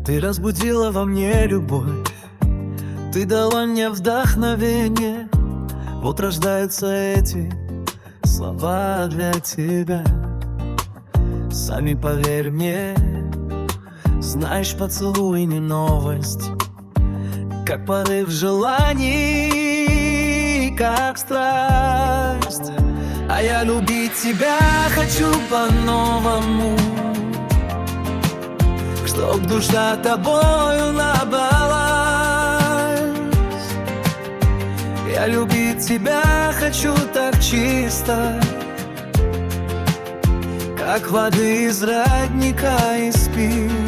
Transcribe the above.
Ты разбудила во мне любовь, ты дала мне вдохновение. Вот рождаются эти слова для тебя. Сами поверь мне, знаешь, поцелуй не новость, как порыв желаний, как страсть. А я любить тебя хочу по-новому, чтоб душа тобою набралась. Я любить тебя хочу так чисто, как воды из родника испить.